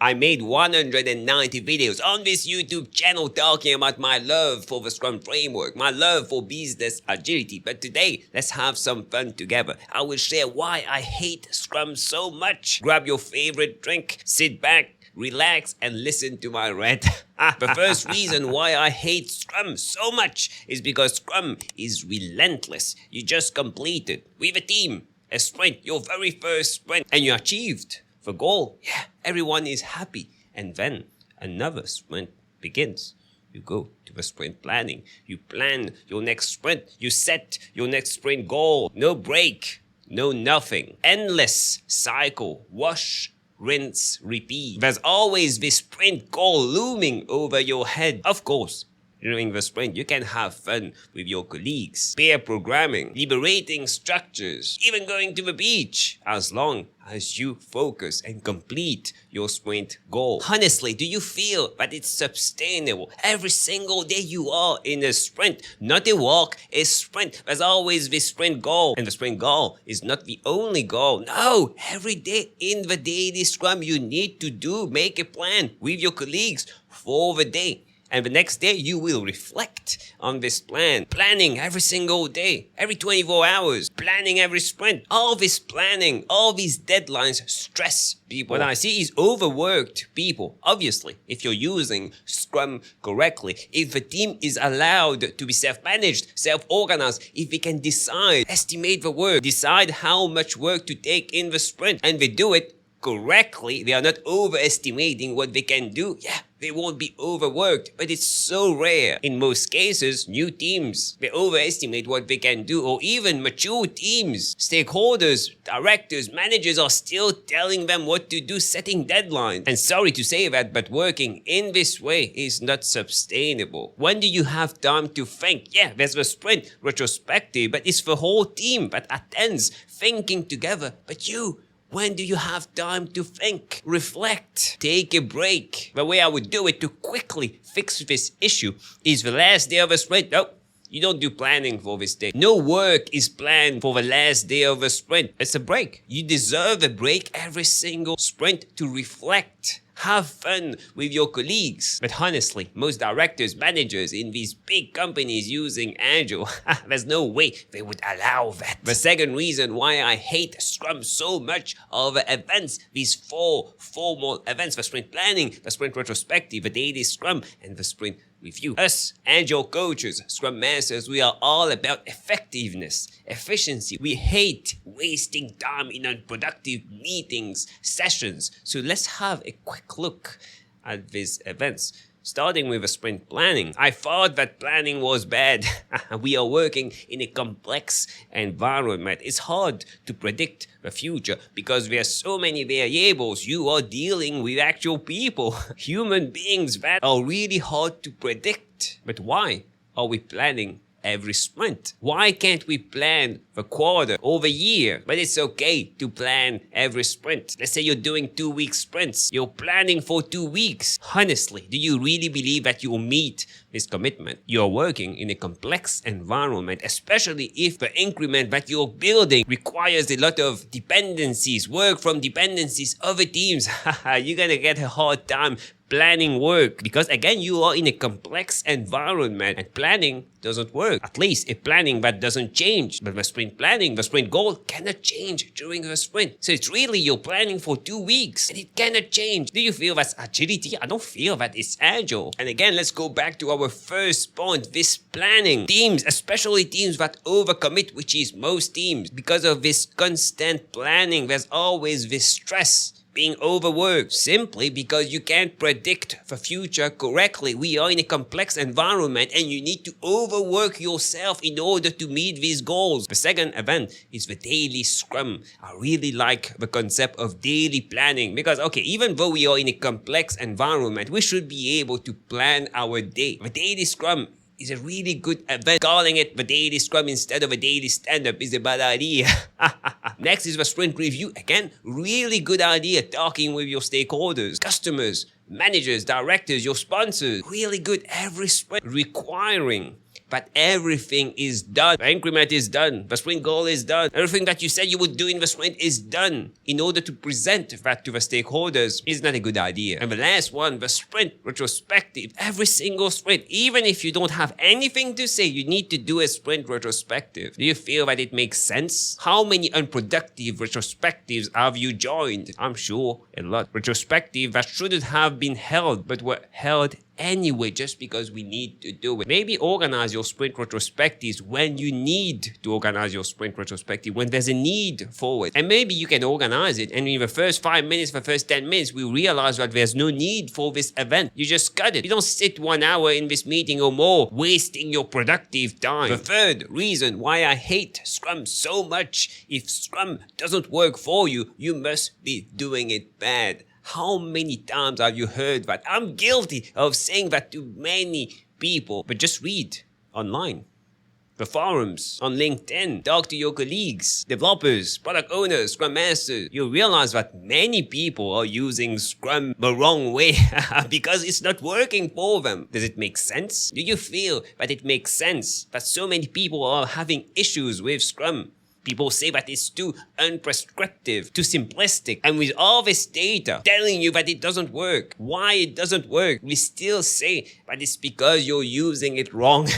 I made 190 videos on this YouTube channel talking about my love for the Scrum framework, my love for business agility. But today, let's have some fun together. I will share why I hate Scrum so much. Grab your favorite drink, sit back, relax, and listen to my rant. The first reason why I hate Scrum so much is because Scrum is relentless. You just completed with a team a sprint, your very first sprint, and you achieved the goal. Yeah, everyone is happy. And then another sprint begins. You go to the sprint planning. You plan your next sprint. You set your next sprint goal. No break, no nothing. Endless cycle. Wash, rinse, repeat. There's always this sprint goal looming over your head. Of course, during the sprint, you can have fun with your colleagues, pair programming, liberating structures, even going to the beach, as long as you focus and complete your sprint goal. Honestly, do you feel that it's sustainable? Every single day you are in a sprint, not a walk, a sprint. There's always this sprint goal. And the sprint goal is not the only goal. No, every day in the daily Scrum, you need to make a plan with your colleagues for the day. And the next day, you will reflect on this plan. Planning every single day, every 24 hours, planning every sprint. All this planning, all these deadlines stress people. What I see is overworked people. Obviously, if you're using Scrum correctly, if the team is allowed to be self-managed, self-organized, if they can decide, estimate the work, decide how much work to take in the sprint, and they do it correctly, they are not overestimating what they can do. Yeah, they won't be overworked, but it's so rare. In most cases, new teams, they overestimate what they can do, or even mature teams. Stakeholders, directors, managers are still telling them what to do, setting deadlines. And sorry to say that, but working in this way is not sustainable. When do you have time to think? Yeah, there's the sprint retrospective, but it's the whole team that attends thinking together. But when do you have time to think, reflect, take a break? The way I would do it to quickly fix this issue is the last day of a sprint. No, you don't do planning for this day. No work is planned for the last day of a sprint. It's a break. You deserve a break every single sprint to reflect. Have fun with your colleagues. But honestly, most directors, managers in these big companies using Agile, there's no way they would allow that. The second reason why I hate Scrum so much are the events, these 4 formal events, the sprint planning, the sprint retrospective, the daily Scrum, and the sprint review. Us, Agile coaches, Scrum Masters, we are all about effectiveness, efficiency. We hate wasting time in unproductive meetings, sessions. So let's have a quick look at these events. Starting with the sprint planning. I thought that planning was bad. We are working in a complex environment. It's hard to predict the future because there are so many variables. You are dealing with actual people, human beings that are really hard to predict. But why are we planning every sprint? Why can't we plan the quarter or the year? But it's okay to plan every sprint. Let's say you're doing 2-week sprints. You're planning for 2 weeks. Honestly, do you really believe that you'll meet this commitment? You're working in a complex environment, especially if the increment that you're building requires a lot of dependencies, work from dependencies, other teams. You're gonna get a hard time planning work because again you are in a complex environment and planning doesn't work. At least a planning that doesn't change. But the sprint planning, the sprint goal cannot change during the sprint. So it's really you're planning for 2 weeks and it cannot change. Do you feel that's agility? I don't feel that it's agile. And again, let's go back to our first point, this planning. Teams, especially teams that overcommit, which is most teams, because of this constant planning, there's always this stress. Being overworked simply because you can't predict the future correctly. We are in a complex environment and you need to overwork yourself in order to meet these goals. The second event is the daily Scrum. I really like the concept of daily planning because, okay, even though we are in a complex environment, we should be able to plan our day. The daily Scrum is a really good event. Calling it the daily Scrum instead of a daily stand-up is a bad idea. Next is the sprint review. Again, really good idea. Talking with your stakeholders, customers, managers, directors, your sponsors. Really good every sprint. Requiring but everything is done. The increment is done. The sprint goal is done. Everything that you said you would do in the sprint is done. In order to present that to the stakeholders is not a good idea. And the last one, the sprint retrospective. Every single sprint, even if you don't have anything to say, you need to do a sprint retrospective. Do you feel that it makes sense? How many unproductive retrospectives have you joined? I'm sure a lot. Retrospective that shouldn't have been held, but were held anyway just because we need to do it. Maybe organize your sprint retrospectives when you need to organize your sprint retrospective, when there's a need for it. And maybe you can organize it, and in the first 5 minutes, the first 10 minutes, we realize that there's no need for this event. You just cut it. You don't sit 1 hour in this meeting or more, wasting your productive time. The third reason why I hate Scrum so much: if Scrum doesn't work for you, you must be doing it bad. How many times have you heard that? I'm guilty of saying that to many people. But just read online, the forums, on LinkedIn, talk to your colleagues, developers, product owners, Scrum Masters. You realize that many people are using Scrum the wrong way because it's not working for them. Does it make sense? Do you feel that it makes sense that so many people are having issues with Scrum? People say that it's too unprescriptive, too simplistic, and with all this data telling you that it doesn't work, why it doesn't work, we still say that it's because you're using it wrong.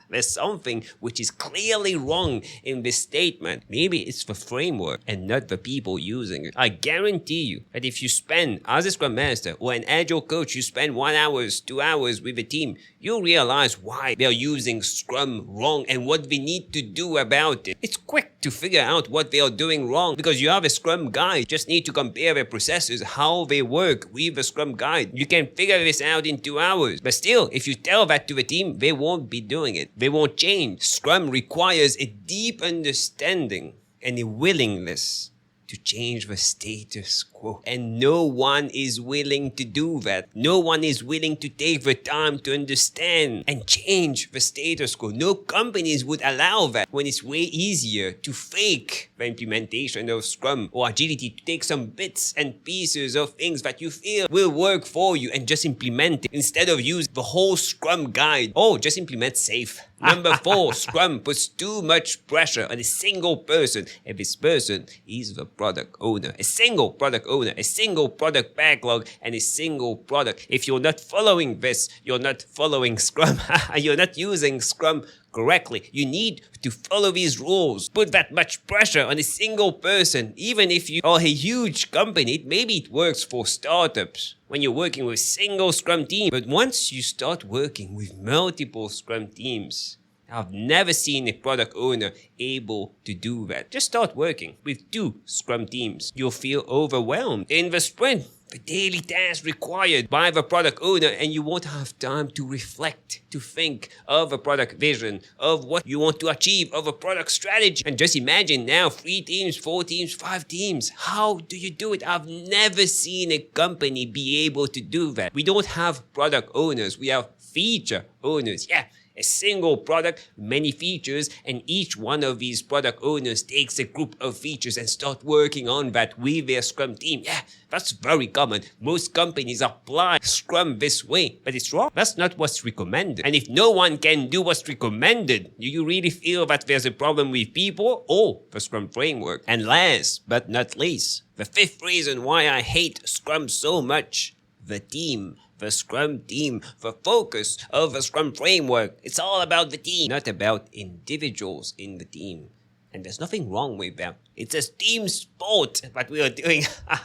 There's something which is clearly wrong in this statement. Maybe it's the framework and not the people using it. I guarantee you that if you spend, as a Scrum Master or an Agile coach, you spend 1 hour, 2 hours with a team, you'll realize why they're using Scrum wrong and what we need to do about it. It's quick to figure out what they are doing wrong because you have a Scrum guide. You just need to compare their processes, how they work with the Scrum guide. You can figure this out in 2 hours. But still, if you tell that to the team, they won't be doing it. They won't change. Scrum requires a deep understanding and a willingness to change the status quo. And no one is willing to do that. No one is willing to take the time to understand and change the status quo. No companies would allow that when it's way easier to fake the implementation of Scrum or Agility, to take some bits and pieces of things that you feel will work for you and just implement it instead of using the whole Scrum guide. Oh, just implement SAFe. Number 4, Scrum puts too much pressure on a single person, and this person is the product owner. A single product owner, a single product backlog, and a single product. If you're not following this, you're not following Scrum. You're not using Scrum correctly. You need to follow these rules. Put that much pressure on a single person. Even if you are a huge company, maybe it works for startups when you're working with single Scrum team. But once you start working with multiple Scrum teams, I've never seen a product owner able to do that. Just start working with 2 Scrum teams. You'll feel overwhelmed. In the sprint, the daily tasks required by the product owner, and you won't have time to reflect, to think of a product vision, of what you want to achieve, of a product strategy. And just imagine now 3 teams, 4 teams, 5 teams. How do you do it? I've never seen a company be able to do that. We don't have product owners. We have feature owners. Yeah. A single product, many features, and each one of these product owners takes a group of features and start working on that with their Scrum team. Yeah, that's very common. Most companies apply Scrum this way, but it's wrong. That's not what's recommended. And if no one can do what's recommended, do you really feel that there's a problem with people or the Scrum framework? And last but not least, the 5th reason why I hate Scrum so much: the team. The Scrum team, the focus of the Scrum framework. It's all about the team, not about individuals in the team. And there's nothing wrong with that. It's a team sport that we are doing.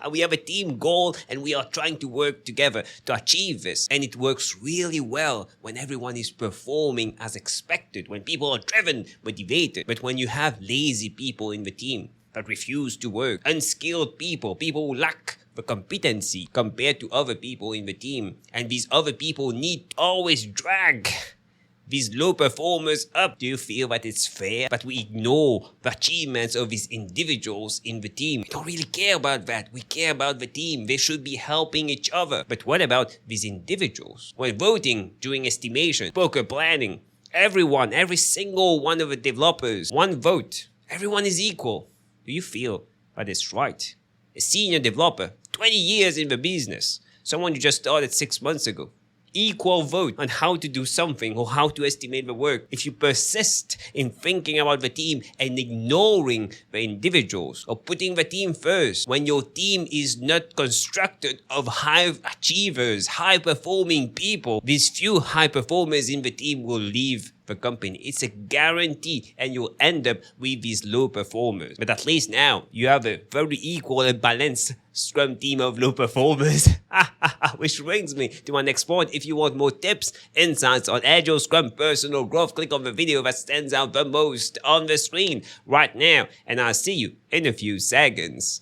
We have a team goal and we are trying to work together to achieve this. And it works really well when everyone is performing as expected, when people are driven, motivated. But when you have lazy people in the team that refuse to work, unskilled people, people who lack the competency compared to other people in the team, and these other people need to always drag these low performers up. Do you feel that it's fair that we ignore the achievements of these individuals in the team? We don't really care about that. We care about the team. They should be helping each other. But what about these individuals? When voting, during estimation, poker planning, everyone, every single one of the developers, one vote, everyone is equal. Do you feel that it's right? A senior developer, 20 years in the business, someone who just started 6 months ago, equal vote on how to do something or how to estimate the work, if you persist in thinking about the team and ignoring the individuals or putting the team first, when your team is not constructed of high achievers, high performing people, these few high performers in the team will leave the company. It's a guarantee, and you'll end up with these low performers. But at least now you have a very equal and balanced Scrum team of low performers. Which brings me to my next point. If you want more tips, insights on Agile Scrum personal growth, click on the video that stands out the most on the screen right now, and I'll see you in a few seconds.